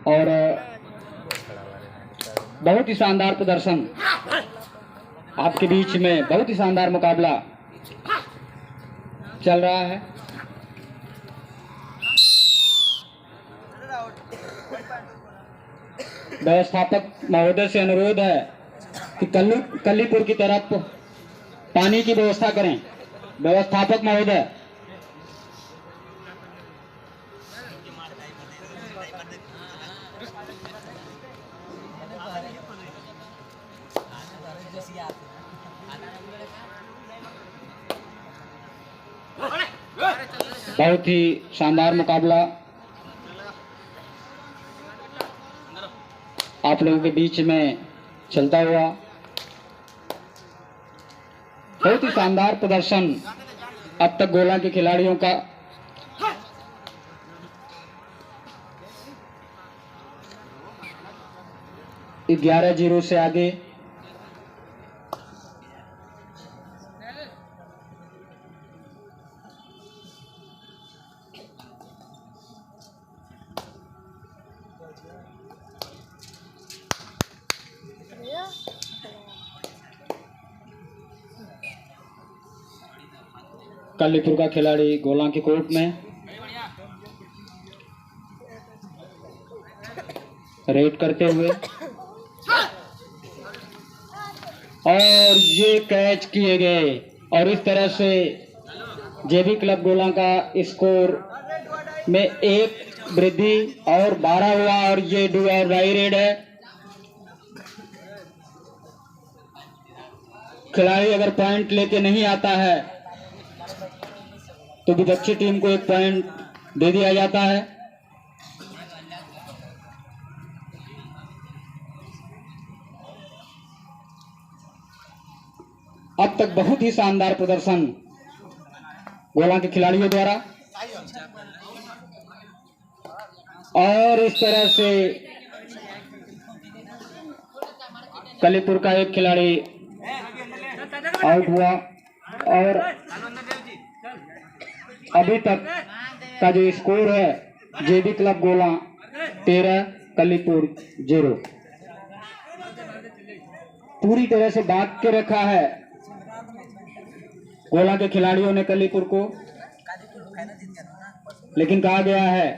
और बहुत ही शानदार प्रदर्शन आपके बीच में, बहुत ही शानदार मुकाबला चल रहा है। व्यवस्थापक महोदय से अनुरोध है कि कलीपुर की तरफ पानी की व्यवस्था करें। व्यवस्थापक महोदय, बहुत ही शानदार मुकाबला आप लोगों के बीच में चलता हुआ, बहुत ही शानदार प्रदर्शन अब तक गोला के खिलाड़ियों का। ग्यारह 0 से आगे कलीपुर का खिलाड़ी गोला के कोर्ट में रेड करते हुए, और ये कैच किए गए, और इस तरह से जेबी क्लब गोला का स्कोर में 1 वृद्धि और 12 हुआ। और ये डू और डाई रेड है। खिलाड़ी अगर पॉइंट लेके नहीं आता है तो विपक्षी टीम को 1 पॉइंट दे दिया जाता है। अब तक बहुत ही शानदार प्रदर्शन गोला के खिलाड़ियों द्वारा, और इस तरह से कलीपुर का एक खिलाड़ी आउट हुआ। और अभी तक का जो स्कोर है, जेबी क्लब गोला 13, कलीपुर 0। पूरी तरह से भाग के रखा है गोला के खिलाड़ियों ने कलीपुर को, लेकिन कहा गया है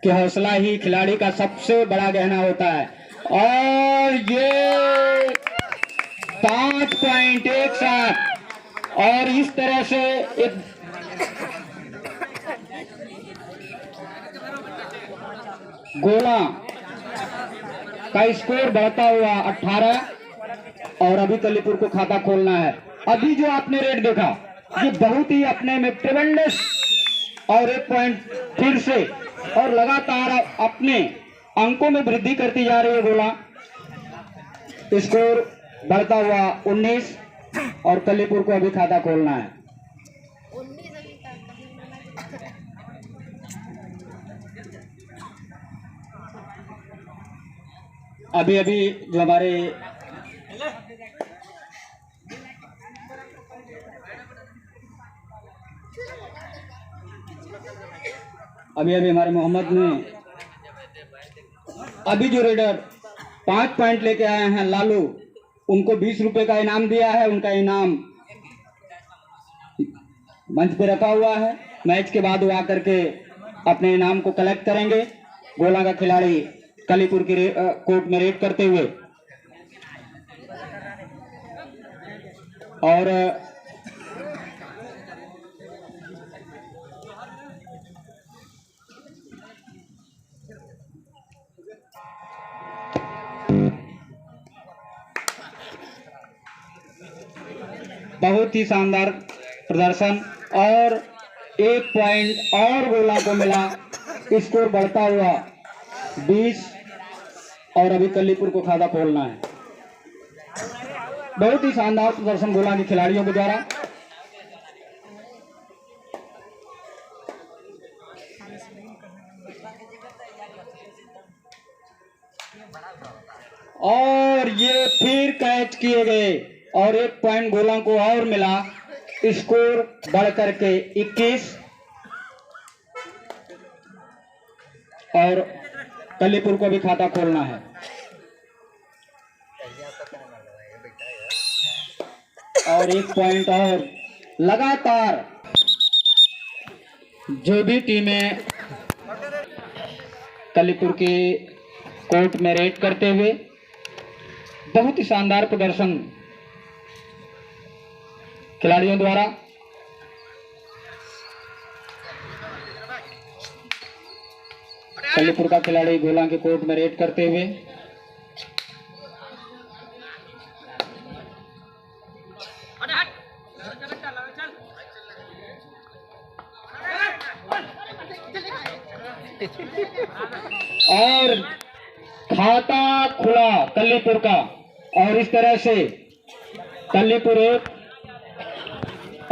कि हौसला ही खिलाड़ी का सबसे बड़ा गहना होता है। और ये 5 पॉइंट एक साथ, और इस तरह से एक गोला का स्कोर बढ़ता हुआ 18, और अभी कलीपुर को खाता खोलना है। अभी जो आपने रेट देखा, ये बहुत ही अपने में ट्रेमेंडस, और 1 पॉइंट फिर से, और लगातार अपने अंकों में वृद्धि करती जा रही है गोला। स्कोर बढ़ता हुआ 19, और कलीपुर को अभी खाता खोलना है। अभी अभी जो हमारे हमारे मोहम्मद ने अभी जो रेडर 5 पॉइंट लेके आए हैं लालू, उनको 20 रुपए का इनाम दिया है। उनका इनाम मंच पे रखा हुआ है। मैच के बाद वो आकर के अपने इनाम को कलेक्ट करेंगे। गोला का खिलाड़ी कलीपुर की कोर्ट में रेड करते हुए, और बहुत ही शानदार प्रदर्शन, और 1 पॉइंट और गोला को मिला। स्कोर बढ़ता हुआ 20, और अभी कलीपुर को खाता खोलना है। बहुत ही शानदार प्रदर्शन गोला के खिलाड़ियों के द्वारा। और ये फिर कैच किए गए, और 1 पॉइंट गोला को और मिला। स्कोर बढ़ करके 21, और कलीपुर को भी खाता खोलना है। और एक पॉइंट और लगातार जो भी टीमें कलीपुर की कोर्ट में रेड करते हुए बहुत ही शानदार प्रदर्शन खिलाड़ियों द्वारा। कलीपुर का खिलाड़ी गोला के कोर्ट में रेड करते हुए और खाता खुला कलीपुर का। और इस तरह से कलीपुर 1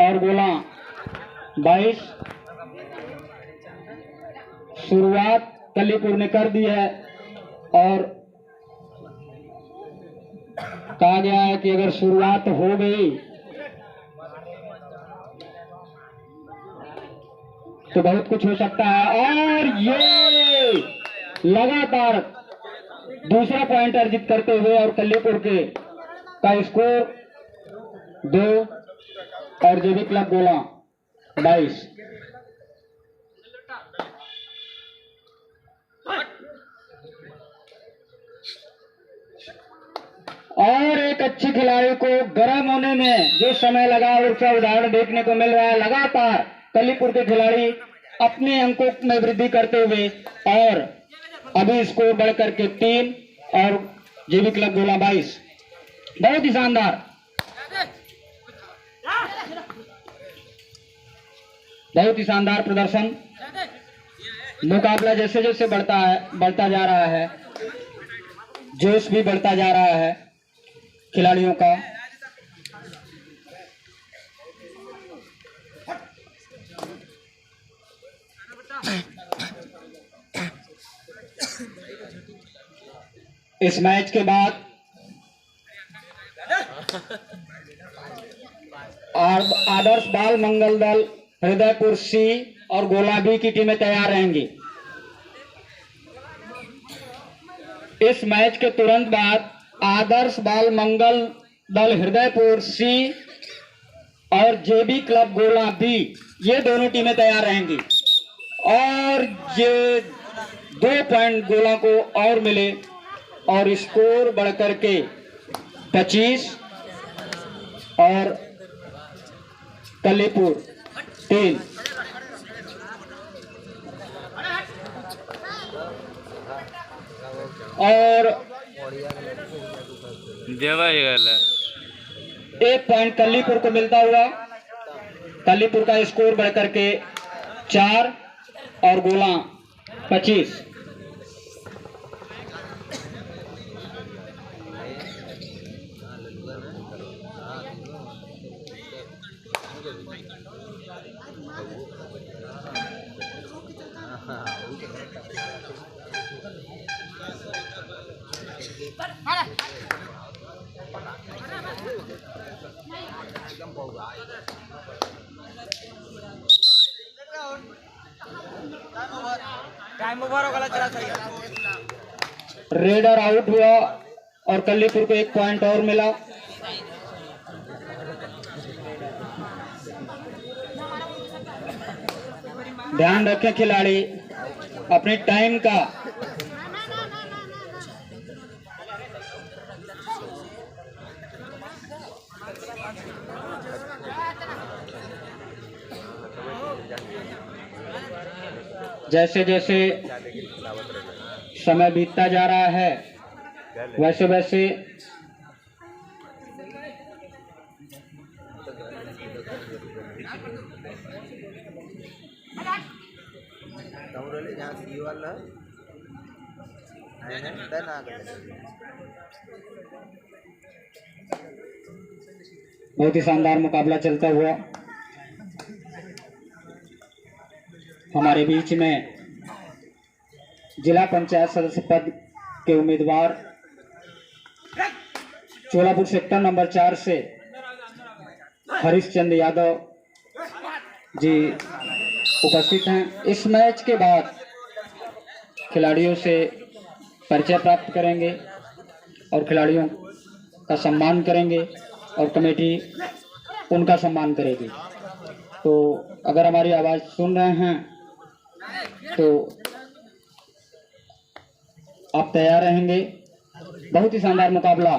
और गोला 22 शुरुआत कलीपुर ने कर दी है। और कहा गया है कि अगर शुरुआत हो गई तो बहुत कुछ हो सकता है। और ये लगातार दूसरा पॉइंट अर्जित करते हुए और कलीपुर के का स्कोर 2 और जेबी क्लब गोला 22। और एक अच्छे खिलाड़ी को गर्म होने में जो समय लगा उसका उदाहरण देखने को मिल रहा है। लगातार कलीपुर के खिलाड़ी अपने अंकों में वृद्धि करते हुए और अभी स्कोर बढ़कर के 3 और जेबी क्लब गोला 22। बहुत ही शानदार, बहुत ही शानदार प्रदर्शन। मुकाबला जैसे जैसे बढ़ता जा रहा है, जोश भी बढ़ता जा रहा है खिलाड़ियों का। इस मैच के बाद आदर्श बाल मंगल दल हृदयपुर सी और गोला बी की टीमें तैयार रहेंगी। इस मैच के तुरंत बाद आदर्श बाल मंगल दल हृदयपुर सी और जेबी क्लब गोला बी ये दोनों टीमें तैयार रहेंगी। और ये 2 पॉइंट गोला को और मिले और स्कोर बढ़कर के 25 और कलीपुर 3। और 1 पॉइंट कलीपुर को मिलता हुआ कलीपुर का स्कोर बढ़कर के 4 और गोला 25। टाइम ओवर हो गया, चला सही। रेडर आउट हुआ और कलीपुर को 1 पॉइंट और मिला। ध्यान रखें खिलाड़ी अपने टाइम का। जैसे जैसे समय बीतता जा रहा है वैसे वैसे बहुत ही शानदार मुकाबला चलता हुआ हमारे बीच में जिला पंचायत सदस्य पद के उम्मीदवार चोलापुर सेक्टर नंबर 4 से हरीशचंद्र यादव जी उपस्थित हैं। इस मैच के बाद खिलाड़ियों से परिचय प्राप्त करेंगे और खिलाड़ियों का सम्मान करेंगे और कमेटी उनका सम्मान करेगी। तो अगर हमारी आवाज़ सुन रहे हैं तो आप तैयार रहेंगे। बहुत ही शानदार मुकाबला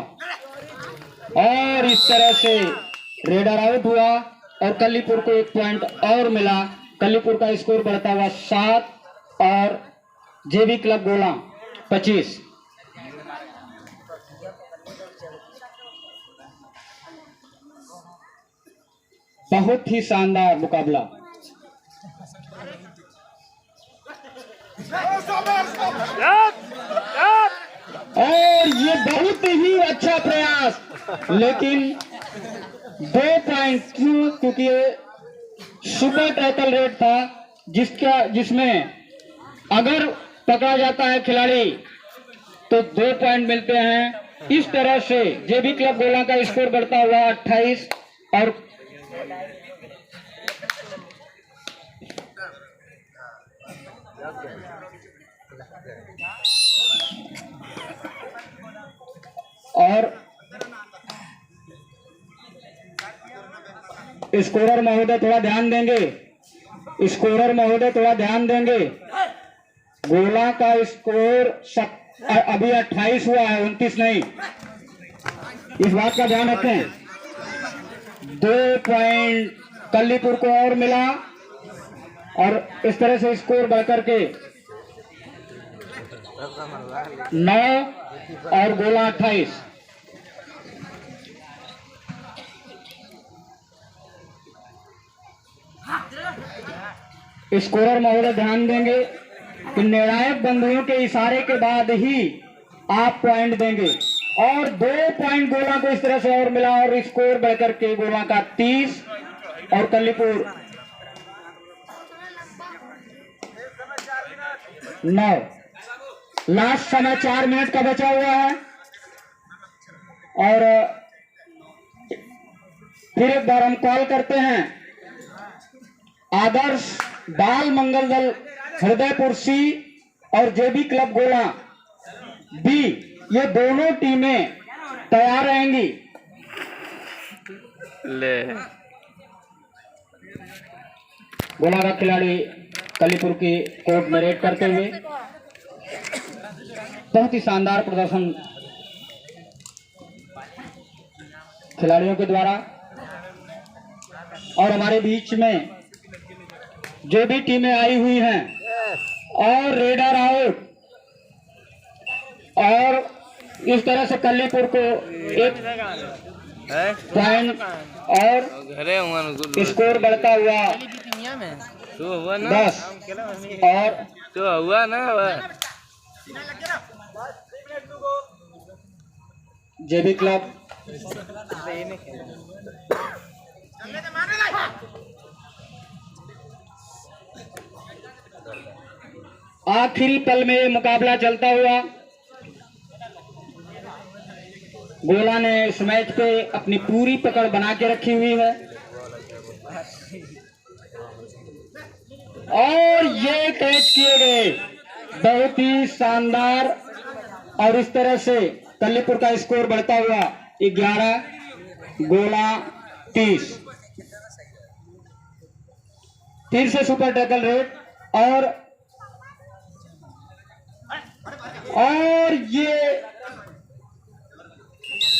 और इस तरह से रेडर आउट हुआ और कलीपुर को 1 पॉइंट और मिला। कलीपुर का स्कोर बढ़ता हुआ 7 और जेबी क्लब गोला 25। बहुत ही शानदार मुकाबला। और ये बहुत ही अच्छा प्रयास, लेकिन 2 पॉइंट क्यों? क्योंकि ये सुपर टैकल रेट था जिसमें अगर पकड़ा जाता है खिलाड़ी तो 2 पॉइंट मिलते हैं। इस तरह से जेबी क्लब गोला का स्कोर बढ़ता हुआ 28 और स्कोरर महोदय थोड़ा ध्यान देंगे। स्कोरर महोदय थोड़ा ध्यान देंगे। गोला का स्कोर अभी 28 हुआ है, 29 नहीं। इस बात का ध्यान रखें। 2 पॉइंट कलीपुर को और मिला और इस तरह से स्कोर बढ़कर के 9 और गोला 28। स्कोरर महोदय ध्यान देंगे कि निर्णायक बंधुओं के इशारे के बाद ही आप पॉइंट देंगे। और 2 पॉइंट गोला को इस तरह से और मिला और स्कोर बढ़कर के गोला का 30 और कलीपुर 9। लास्ट समय 4 मिनट का बचा हुआ है और फिर एक बार हम कॉल करते हैं। आदर्श बाल मंगल दल हृदयपुर सी और जेबी क्लब गोला बी, ये दोनों टीमें तैयार रहेंगी। गोला का खिलाड़ी कलीपुर की कोर्ट में रेड करते हुए बहुत ही शानदार प्रदर्शन खिलाड़ियों के द्वारा। और हमारे बीच में जो भी टीमें आई हुई हैं और रेडर आउट, और इस तरह से कलीपुर को 1 पॉइंट और स्कोर बढ़ता हुआ 10 और तो हुआ ना जेबी क्लब आखिरी पल में मुकाबला चलता हुआ। गोला ने इस मैच पे अपनी पूरी पकड़ बना के रखी हुई है और ये कैच किए गए बहुत ही शानदार। और इस तरह से कलीपुर का स्कोर बढ़ता हुआ 11 गोला 30। फिर से सुपर टैकल रेट और ये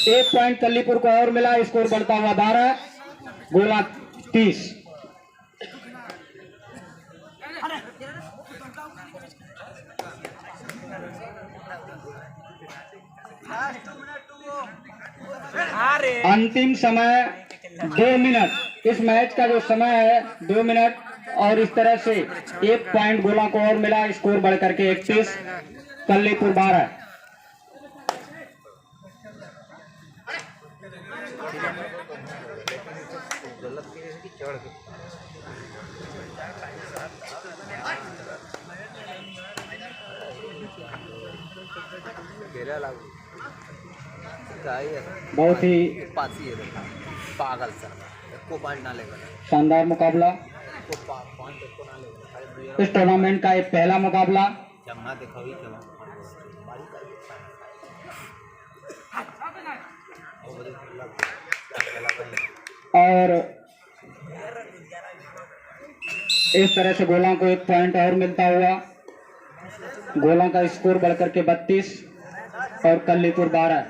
1 पॉइंट कलीपुर को और मिला। स्कोर बढ़ता हुआ 12 गोला 30। अंतिम समय 2 मिनट। इस मैच का जो समय है 2 मिनट और इस तरह से 1 पॉइंट गोला को और मिला। स्कोर बढ़कर के 31 कलीपुर 12। बहुत ही पागल सर को पॉइंट ना लेगा। शानदार मुकाबला। इस टूर्नामेंट का एक पहला मुकाबला जम्मा देखो ही जमा बारी का और इस तरह से गोला को 1 पॉइंट और मिलता हुआ गोला का स्कोर बढ़कर के 32 और कल्लीपुर 12।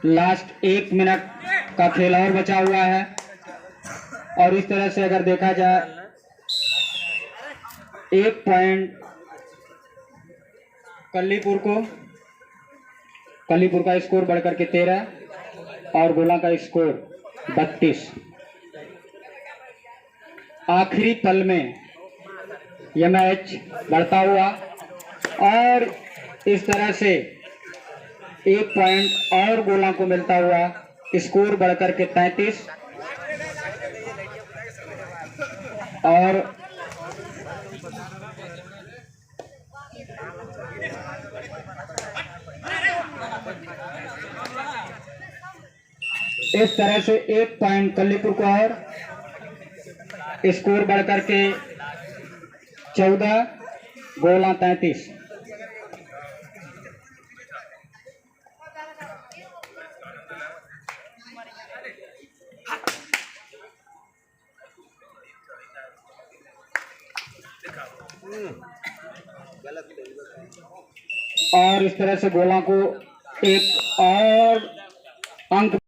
लास्ट 1 मिनट का खेल और बचा हुआ है और इस तरह से अगर देखा जाए 1 पॉइंट कल्लीपुर का स्कोर बढ़कर के 13 और गोला का स्कोर 32। आखिरी पल में यह मैच बढ़ता हुआ और इस तरह से 1 पॉइंट और गोला को मिलता हुआ स्कोर बढ़कर के 33 और इस तरह से 1 पॉइंट कल्लीपुर को और स्कोर बढ़कर के 14 गोला 33। और इस तरह से गोला को 1 और अंक